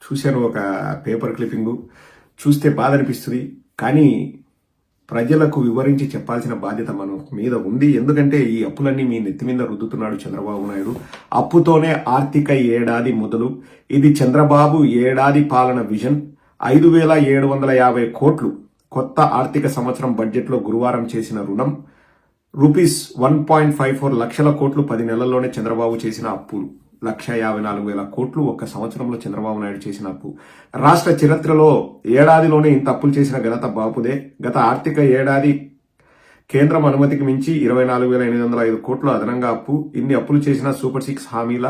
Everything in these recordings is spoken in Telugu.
చూశాను ఒక పేపర్ క్లిప్పింగ్. చూస్తే బాధ అనిపిస్తుంది. కానీ ప్రజలకు వివరించి చెప్పాల్సిన బాధ్యత మన మీద ఉంది. ఎందుకంటే ఈ అప్పులన్నీ మీ నెత్తి మీద రుద్దుతున్నాడు చంద్రబాబు నాయుడు. అప్పుతోనే ఆర్థిక ఏడాది మొదలు. ఇది చంద్రబాబు ఏడాది పాలన విజన్. 5,750 కోట్లు కొత్త ఆర్థిక సంవత్సరం బడ్జెట్లో గురువారం చేసిన రుణం. ₹1.54 లక్షల కోట్లు 10 నెలల్లోనే చంద్రబాబు చేసిన అప్పులు. 1,54,000 కోట్లు ఒక్క సంవత్సరంలో చంద్రబాబు నాయుడు చేసిన అప్పు. రాష్ట్ర చరిత్రలో ఏడాదిలోనే ఇంత అప్పులు చేసిన ఘనత బాపుదే. గత ఆర్థిక ఏడాది కేంద్రం అనుమతికి మించి 24,805 కోట్లు అదనంగా అప్పు. ఇన్ని అప్పులు చేసిన సూపర్ 6 హామీల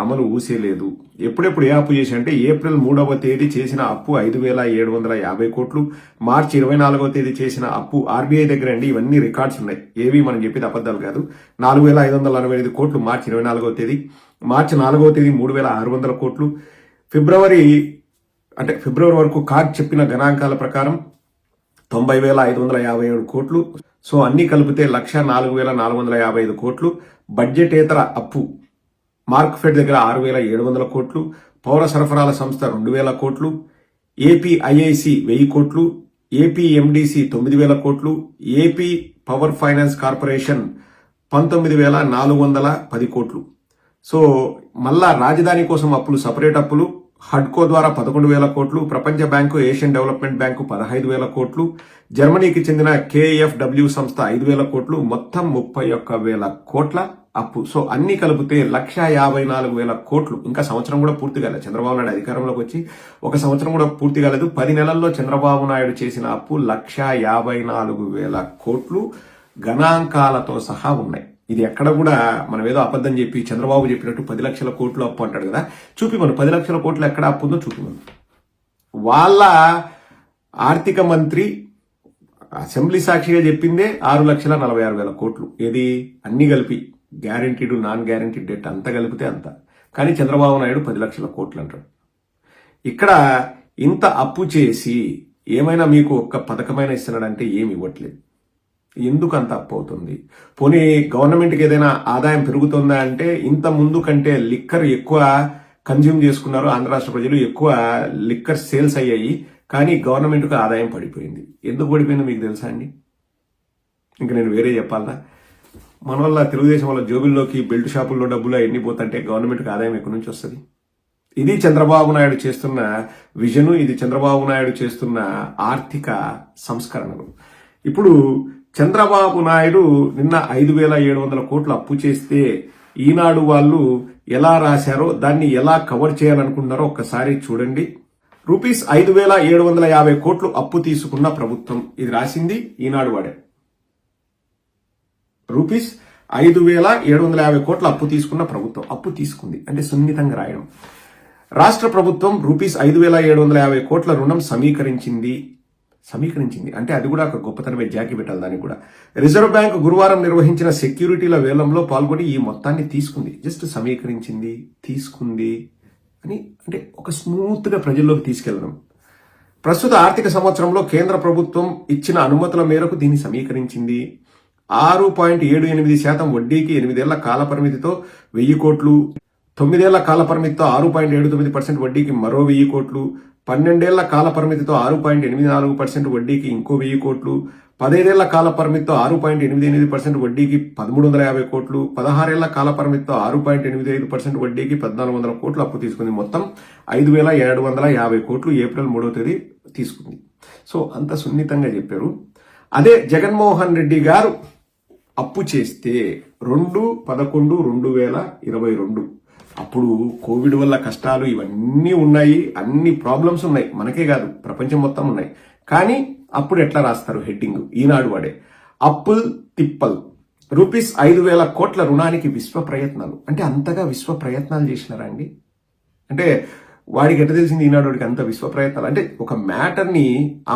అమలు ఊసేలేదు. ఎప్పుడెప్పుడు ఏ అప్పు చేసి అంటే ఏప్రిల్ 3వ తేదీ చేసిన అప్పు 5,750 కోట్లు. మార్చి 24వ తేదీ చేసిన అప్పు ఆర్బీఐ దగ్గర అండి. ఇవన్నీ రికార్డ్స్ ఉన్నాయి, ఏవి మనం చెప్పేది అబద్ధాలు కాదు. 4,545 కోట్లు మార్చి 24వ తేదీ. మార్చి 4వ తేదీ 3,600 కోట్లు. ఫిబ్రవరి వరకు కార్డ్ చెప్పిన గణాంకాల ప్రకారం 90,557 కోట్లు. సో అన్ని కలిపితే 1,04,455 కోట్లు. బడ్జెటేతర అప్పు మార్క్ఫెడ్ దగ్గర 6,700 కోట్లు. పౌర సరఫరాల సంస్థ 2,000 కోట్లు. ఏపీఐఐసి 1,000 కోట్లు. ఏపీఎండిసి 9,000 కోట్లు. ఏపీ పవర్ ఫైనాన్స్ కార్పొరేషన్ 19,410 కోట్లు. సో మళ్ళా రాజధాని కోసం అప్పులు, సపరేట్ అప్పులు. హడ్కో ద్వారా 11,000 కోట్లు. ప్రపంచ బ్యాంకు, ఏషియన్ డెవలప్మెంట్ బ్యాంకు 15,000 కోట్లు. జర్మనీకి చెందిన కేఎఫ్డబ్ల్యూ సంస్థ 5,000 కోట్లు. మొత్తం 31,000 కోట్ల అప్పు. సో అన్ని కలిపితే 1,54,000 కోట్లు. ఇంకా సంవత్సరం కూడా పూర్తి కాలేదు. చంద్రబాబు నాయుడు అధికారంలోకి వచ్చి ఒక సంవత్సరం కూడా పూర్తి కాలేదు. 10 నెలల్లో చంద్రబాబు నాయుడు చేసిన అప్పు 1,54,000 కోట్లు గణాంకాలతో సహా ఉన్నాయి. ఇది ఎక్కడ కూడా మనం ఏదో అబద్ధం చెప్పి చంద్రబాబు చెప్పినట్టు 10 లక్షల కోట్లు అప్పు అంటాడు కదా. చూపిమను 10 లక్షల కోట్లు ఎక్కడ అప్పు ఉందో చూపిమను. వాళ్ళ ఆర్థిక మంత్రి అసెంబ్లీ సాక్షిగా చెప్పిందే 6,46,000 కోట్లు. ఏది అన్ని కలిపి గ్యారంటీడ్, నాన్ గ్యారంటీడ్ డెట్ అంత కలిపితే అంత. కానీ చంద్రబాబు నాయుడు 10 లక్షల కోట్లు అంటాడు. ఇక్కడ ఇంత అప్పు చేసి ఏమైనా మీకు ఒక్క పథకమైన ఇస్తున్నాడంటే ఏమి ఇవ్వట్లేదు. ఎందుకు అంత అప్పు అవుతుంది? పోనీ గవర్నమెంట్కి ఏదైనా ఆదాయం పెరుగుతుందా అంటే ఇంత ముందు కంటే లిక్కర్ ఎక్కువ కన్జ్యూమ్ చేసుకున్నారు ఆంధ్ర రాష్ట్ర ప్రజలు, ఎక్కువ లిక్కర్ సేల్స్ అయ్యాయి. కానీ గవర్నమెంట్కు ఆదాయం పడిపోయింది. ఎందుకు పడిపోయిందో మీకు తెలుసా అండి? ఇంకా నేను వేరే చెప్పాలా? మన వల్ల తెలుగుదేశం వల్ల జోబుల్లోకి, బెల్ట్ షాపుల్లో డబ్బులు ఎన్ని పోతుంటే గవర్నమెంట్కి ఆదాయం ఎక్కడి నుంచి వస్తుంది? ఇది చంద్రబాబు నాయుడు చేస్తున్న విజను, ఇది చంద్రబాబు నాయుడు చేస్తున్న ఆర్థిక సంస్కరణలు. ఇప్పుడు చంద్రబాబు నాయుడు నిన్న 5,700 కోట్లు అప్పు చేస్తే ఈనాడు వాళ్ళు ఎలా రాశారో, దాన్ని ఎలా కవర్ చేయాలనుకున్నారో ఒక్కసారి చూడండి. ₹5,750 కోట్లు అప్పు తీసుకున్న ప్రభుత్వం, ఇది రాసింది ఈనాడు వాడే. ₹5,750 కోట్ల అప్పు తీసుకున్న ప్రభుత్వం, అప్పు తీసుకుంది అంటే సున్నితంగా రాయడం. రాష్ట్ర ప్రభుత్వం ₹5,750 కోట్ల రుణం సమీకరించింది అంటే అది కూడా ఒక గొప్పతనమే, జాకి పెట్టాలి దానికి కూడా. రిజర్వ్ బ్యాంక్ గురువారం నిర్వహించిన సెక్యూరిటీల వేలంలో పాల్గొని ఈ మొత్తాన్ని తీసుకుంది. జస్ట్ సమీకరించింది, తీసుకుంది అని అంటే ఒక స్మూత్ గా ప్రజల్లోకి తీసుకెళ్లడం. ప్రస్తుత ఆర్థిక సంవత్సరంలో కేంద్ర ప్రభుత్వం ఇచ్చిన అనుమతుల మేరకు దీన్ని సమీకరించింది. 6.78% వడ్డీకి 8 ఏళ్ల కాల పరిమితితో 1,000 కోట్లు. 9 ఏళ్ల కాల పరిమితితో 6.79% వడ్డీకి మరో 1,000 కోట్లు. 12 ఏళ్ల కాల పరిమితితో 6.84% వడ్డీకి ఇంకో 1,000 కోట్లు. 15 ఏళ్ల కాల పరిమితితో 6.88% వడ్డీకి 1,350 కోట్లు. 16 ఏళ్ల కాల పరిమితితో 6.85% వడ్డీకి 1,400 కోట్లు అప్పు తీసుకుంది. మొత్తం 5,750 కోట్లు ఏప్రిల్ 3వ తేదీ తీసుకుంది. సో అంత సున్నితంగా చెప్పారు. అదే జగన్మోహన్ రెడ్డి గారు అప్పు చేస్తే 2/11/2022 అప్పుడు కోవిడ్ వల్ల కష్టాలు ఇవన్నీ ఉన్నాయి, అన్ని ప్రాబ్లమ్స్ ఉన్నాయి, మనకే కాదు ప్రపంచం మొత్తం ఉన్నాయి. కానీ అప్పుడు ఎట్లా రాస్తారు హెడ్డింగ్? ఈనాడు వాడే అప్పుల్ తిప్పల్. ₹5,000 కోట్ల రుణానికి విశ్వ ప్రయత్నాలు. అంటే అంతగా విశ్వ ప్రయత్నాలు చేసినారా అండి? అంటే వాడికి ఎట్లా తెలిసింది ఈనాడు వాడికి అంత విశ్వ ప్రయత్నాలు? అంటే ఒక మ్యాటర్ని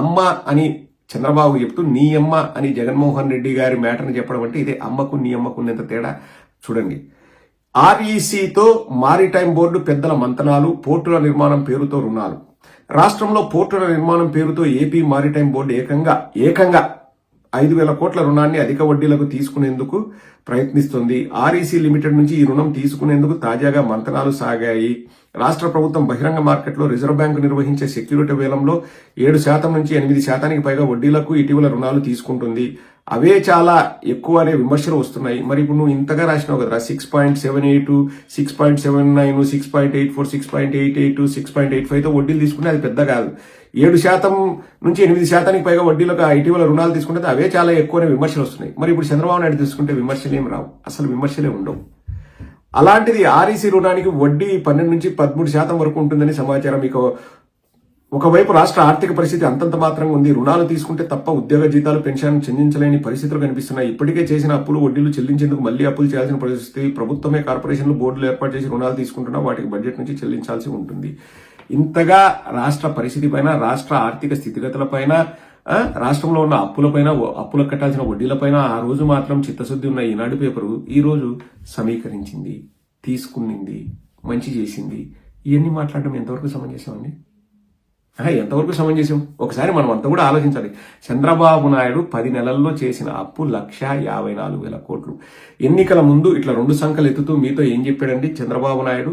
అమ్మ అని చంద్రబాబు చెప్తూ నీ అమ్మ అని జగన్మోహన్ రెడ్డి గారి మ్యాటర్ని చెప్పడం అంటే ఇదే అమ్మకు నీ అమ్మకు ఉన్నంత తేడా చూడండి. ఆర్ఈసీతో మారిటైమ్ బోర్డు పెద్దల మంతనాలు, పోర్టుల నిర్మాణం పేరుతో రుణాలు. రాష్ట్రంలో పోర్టుల నిర్మాణం పేరుతో ఏపీ మారిటైమ్ బోర్డు ఏకంగా 5,000 కోట్ల రుణాన్ని అధిక వడ్డీలకు తీసుకునేందుకు ప్రయత్నిస్తుంది. ఆర్ఈసీ లిమిటెడ్ నుంచి ఈ రుణం తీసుకునేందుకు తాజాగా మంతనాలు సాగాయి. రాష్ట్ర ప్రభుత్వం బహిరంగ మార్కెట్లో రిజర్వ్ బ్యాంకు నిర్వహించే సెక్యూరిటీ వేలంలో 7% నుంచి 8% పైగా వడ్డీలకు ఇటీవల రుణాలు తీసుకుంటుంది. అవే చాలా ఎక్కువ అనే విమర్శలు వస్తున్నాయి. మరి ఇప్పుడు నువ్వు ఇంతగా రాసినావు కదరా, 6.78, 6.79, 6.84, 6.88, 6.85తో వడ్డీలు తీసుకుంటే అది పెద్ద కాదు. 7% నుంచి 8% పైగా వడ్డీలకు ఇటీవల రుణాలు తీసుకుంటే అవే చాలా ఎక్కువ అనే విమర్శలు వస్తున్నాయి. మరి ఇప్పుడు చంద్రబాబు నాయుడు తీసుకుంటే విమర్శలు ఏమి రావు, అసలు విమర్శలే ఉండవు. అలాంటిది ఆర్ఈసీ రుణానికి వడ్డీ 12 నుంచి 13% వరకు ఉంటుందని సమాచారం. ఇక ఒకవైపు రాష్ట్ర ఆర్థిక పరిస్థితి అంతంత మాత్రంగా ఉంది. రుణాలు తీసుకుంటే తప్ప ఉద్యోగ జీతాలు, పెన్షన్ చెల్లించలేని పరిస్థితులు కనిపిస్తున్నాయి. ఇప్పటికే చేసిన అప్పులు వడ్డీలు చెల్లించేందుకు మళ్లీ అప్పులు చేయాల్సిన పరిస్థితి. ప్రభుత్వమే కార్పొరేషన్లు, బోర్డులు ఏర్పాటు చేసి రుణాలు తీసుకుంటున్నా వాటికి బడ్జెట్ నుంచి చెల్లించాల్సి ఉంటుంది. ఇంతగా రాష్ట్ర పరిస్థితి పైన, రాష్ట్ర ఆర్థిక స్థితిగతులపైన, రాష్ట్రంలో ఉన్న అప్పులపైన, అప్పులకు కట్టాల్సిన వడ్డీలపైన ఆ రోజు మాత్రం చిత్తశుద్ధి ఉన్న ఈనాడు పేపరు ఈ రోజు సమీకరించింది, తీసుకునింది, మంచి చేసింది. ఇవన్నీ మాట్లాడడం ఎంతవరకు సమంజసం అండి? ఎంతవరకు సమంజసం? ఒకసారి మనం అంతా కూడా ఆలోచించాలి. చంద్రబాబు నాయుడు 10 నెలల్లో చేసిన అప్పు 1,54,000 కోట్లు. ఎన్నికల ముందు ఇట్లా 2 సంఖ్యలు ఎత్తుతూ మీతో ఏం చెప్పాడండి చంద్రబాబు నాయుడు?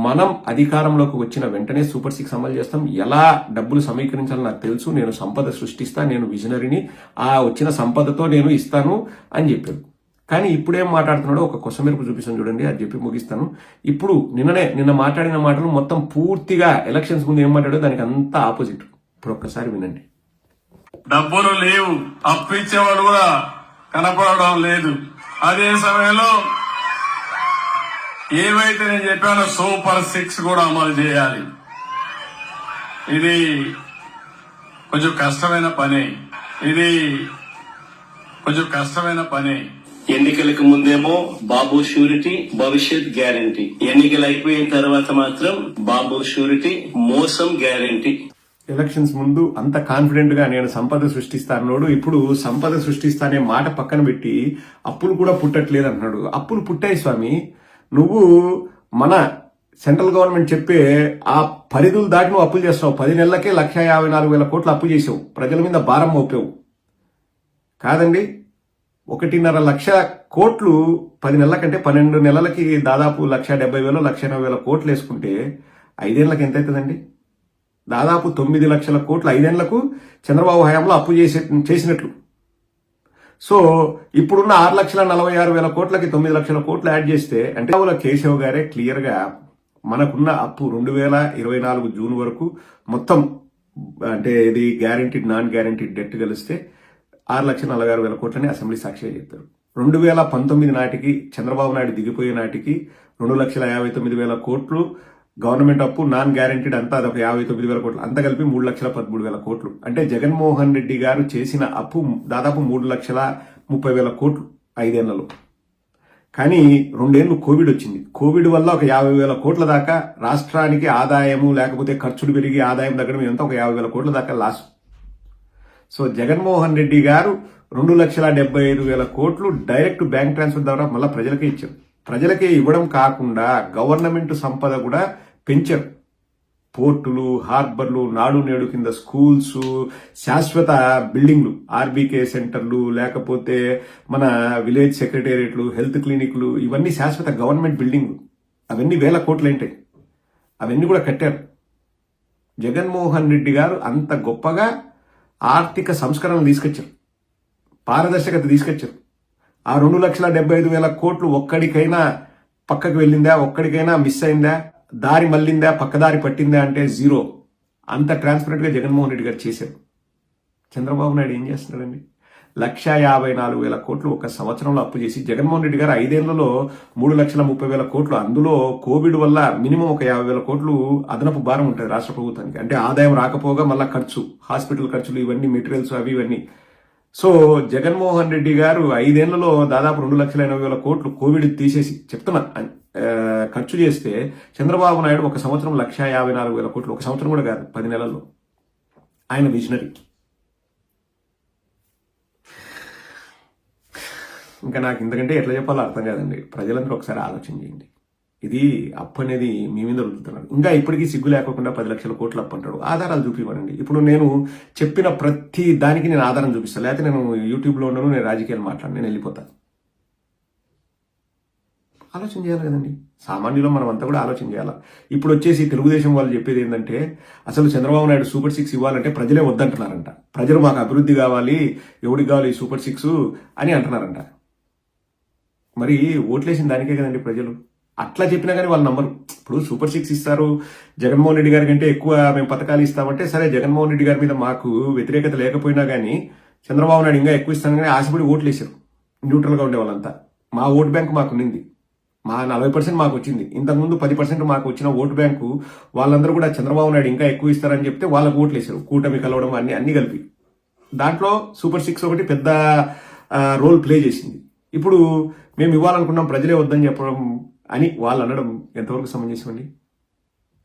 మనం అధికారంలోకి వచ్చిన వెంటనే సూపర్ 6 అమలు చేస్తాం, ఎలా డబ్బులు సమీకరించాలో నాకు తెలుసు, నేను సంపద సృష్టిస్తా, నేను విజనరీని, ఆ వచ్చిన సంపదతో నేను ఇస్తాను అని చెప్పాడు. కానీ ఇప్పుడేం మాట్లాడుతున్నాడో ఒక కొసమెరుపు చూపిస్తాను చూడండి, అది చెప్పి ముగిస్తాను. ఇప్పుడు నిన్న మాట్లాడిన మాటలు మొత్తం పూర్తిగా ఎలక్షన్స్ ముందు ఏం మాట్లాడో దానికి అంతా ఆపోజిట్. ఇప్పుడు ఒక్కసారి వినండి. డబ్బులు లేవు, అప్పు ఇచ్చేవాడు కూడా కనపడడం లేదు. అదే సమయంలో ఏవైతే నేను చెప్పానో సూపర్ 6 కూడా అమలు చేయాలి. ఇది కొంచెం కష్టమైన పని. ఎన్నికలకు ముందేమో బాబు షూరిటీ, భవిష్యత్ గ్యారంటీ. ఎన్నికలు అయిపోయిన తర్వాత మాత్రం బాబు షూరిటీ, మోసం గ్యారంటీ. ఎలక్షన్స్ ముందు అంత కాన్ఫిడెంట్ గా నేను సంపద సృష్టిస్తానోడు ఇప్పుడు సంపద సృష్టిస్తానే మాట పక్కన పెట్టి అప్పులు కూడా పుట్టట్లేదు అంటున్నాడు. అప్పులు పుట్టాయి స్వామి. నువ్వు మన సెంట్రల్ గవర్నమెంట్ చెప్పే ఆ పరిధులు దాటి నువ్వు అప్పులు చేస్తావు. 10 నెలలకే 1,54,000 కోట్లు అప్పు చేసావు, ప్రజల మీద భారం మోపావు. కాదండి, 1.5 లక్షల కోట్లు 10 నెలల కంటే 12 నెలలకి దాదాపు 1,70,000, 1,80,000 కోట్లు వేసుకుంటే 5 ఏళ్లకు ఎంత అవుతుందండి? దాదాపు 9 లక్షల కోట్లు 5 ఏళ్లకు చంద్రబాబు హయాంలో అప్పు చేసినట్లు. సో ఇప్పుడున్న 6,46,000 కోట్లకి 9 లక్షల కోట్లు యాడ్ చేస్తే అంటే కేశవ్ గారే క్లియర్ గా మనకున్న అప్పు 2024 జూన్ వరకు మొత్తం అంటే ఇది గ్యారంటీడ్, నాన్ గ్యారంటీడ్ డెట్ కలిస్తే 6,46,000 కోట్లని అసెంబ్లీ సాక్షిగా చెప్పారు. 2019 నాటికి చంద్రబాబు నాయుడు దిగిపోయే నాటికి 2,59,000 కోట్లు గవర్నమెంట్ అప్పు, నాన్ గ్యారంటీడ్ అంతా అదొక 59,000 కోట్లు, అంతా కలిపి 3,13,000 కోట్లు. అంటే జగన్మోహన్ రెడ్డి గారు చేసిన అప్పు దాదాపు 3,30,000 కోట్లు 5 ఏళ్లలో. కానీ 2 ఏళ్లు కోవిడ్ వచ్చింది. కోవిడ్ వల్ల ఒక 50,000 కోట్ల దాకా రాష్ట్రానికి ఆదాయము, లేకపోతే ఖర్చులు పెరిగి ఆదాయం తగ్గడం, ఇదంతా ఒక 50,000 కోట్ల దాకా లాస్. సో జగన్మోహన్ రెడ్డి గారు 2,75,000 కోట్లు డైరెక్ట్ బ్యాంక్ ట్రాన్స్ఫర్ ద్వారా మళ్ళీ ప్రజలకే ఇచ్చారు. ప్రజలకే ఇవ్వడం కాకుండా గవర్నమెంట్ సంపద కూడా పెంచారు. పోర్టులు, హార్బర్లు, నాడు నేడు కింద స్కూల్స్, శాశ్వత బిల్డింగ్లు, ఆర్బీకే సెంటర్లు, లేకపోతే మన విలేజ్ సెక్రటేరియట్లు, హెల్త్ క్లినిక్లు, ఇవన్నీ శాశ్వత గవర్నమెంట్ బిల్డింగ్లు. అవన్నీ 1,000 కోట్లు ఏంటాయి, అవన్నీ కూడా కట్టారు. జగన్మోహన్ రెడ్డి గారు అంత గొప్పగా ఆర్థిక సంస్కరణలు తీసుకొచ్చారు, పారదర్శకత తీసుకొచ్చారు. ఆ 2,75,000 కోట్లు ఒక్కడికైనా పక్కకు వెళ్ళిందా, ఒక్కడికైనా మిస్ అయిందా, దారి మళ్ళిందా, పక్కదారి పట్టిందా అంటే జీరో. అంత ట్రాన్స్పరెంట్ గా జగన్మోహన్ రెడ్డి గారు చేశారు. చంద్రబాబు నాయుడు ఏం చేస్తున్నాడండి? 1,54,000 కోట్లు ఒక సంవత్సరంలో అప్పు చేసి జగన్మోహన్ రెడ్డి గారు 5 ఏళ్లలో 3,30,000 కోట్లు, అందులో కోవిడ్ వల్ల మినిమం ఒక 50,000 కోట్లు అదనపు భారం ఉంటుంది రాష్ట్ర ప్రభుత్వానికి. అంటే ఆదాయం రాకపోగా మళ్ళా ఖర్చు, హాస్పిటల్ ఖర్చులు, ఇవన్నీ మెటీరియల్స్ అవి ఇవన్నీ. సో జగన్మోహన్ రెడ్డి గారు 5 ఏళ్లలో దాదాపు 2,80,000 కోట్లు కోవిడ్ తీసేసి చెప్తున్నా ఖర్చు చేస్తే చంద్రబాబు నాయుడు ఒక సంవత్సరం 1,54,000 కోట్లు, ఒక సంవత్సరం కూడా కాదు 10 నెలల్లో. ఆయన విజనరీ. ఇంకా నాకు ఇంతకంటే ఎట్లా చెప్పాలో అర్థం కాదండి. ప్రజలందరూ ఒకసారి ఆలోచన చేయండి. ఇది అప్పు అనేది మీ మీద రుద్దుతున్నారు. ఇంకా ఇప్పటికీ సిగ్గు లేకుండా 10 లక్షల కోట్లు అప్పు అంటాడు. ఆధారాలు చూపివ్వనండి. ఇప్పుడు నేను చెప్పిన ప్రతి దానికి నేను ఆధారం చూపిస్తాను. లేకపోతే నేను యూట్యూబ్లో ఉన్నాను, నేను రాజకీయాలు మాట్లాడను, నేను వెళ్ళిపోతాను. ఆలోచన చేయాలి కదండి. సామాన్యులో మనం అంతా కూడా ఆలోచన చేయాలి. ఇప్పుడు వచ్చేసి తెలుగుదేశం వాళ్ళు చెప్పేది ఏంటంటే అసలు చంద్రబాబు నాయుడు సూపర్ 6 ఇవ్వాలంటే ప్రజలే వద్దంటున్నారంట. ప్రజలు మాకు అభివృద్ధి కావాలి, ఎవరికి కావాలి ఈ సూపర్ 6 అని అంటున్నారంట. మరి ఓట్లేసిన దానికే కదండి ప్రజలు. అట్లా చెప్పినా కానీ వాళ్ళు నమ్మరు. ఇప్పుడు సూపర్ 6 ఇస్తారు, జగన్మోహన్ రెడ్డి గారి కంటే ఎక్కువ మేము పథకాలు ఇస్తామంటే సరే, జగన్మోహన్ రెడ్డి గారి మీద మాకు వ్యతిరేకత లేకపోయినా కానీ చంద్రబాబు నాయుడు ఇంకా ఎక్కువ ఇస్తాను కానీ ఆశపడి ఓట్లు వేసారు. న్యూట్రల్గా ఉండే వాళ్ళంతా. మా ఓటు బ్యాంక్ మాకు ఉన్నింది. మా 40% మాకు వచ్చింది. ఇంతకుముందు 10% మాకు వచ్చిన ఓటు బ్యాంకు వాళ్ళందరూ కూడా చంద్రబాబు నాయుడు ఇంకా ఎక్కువ ఇస్తారని చెప్తే వాళ్ళకు ఓట్లు వేశారు. కూటమి కలవడం అన్ని కలిపి. దాంట్లో సూపర్ 6 ఒకటి పెద్ద రోల్ ప్లే చేసింది. ఇప్పుడు మేము ఇవ్వాలనుకున్నాం, ప్రజలే వద్దని చెప్పడం అని వాళ్ళు అనడం ఎంతవరకు సమంజసం అండి?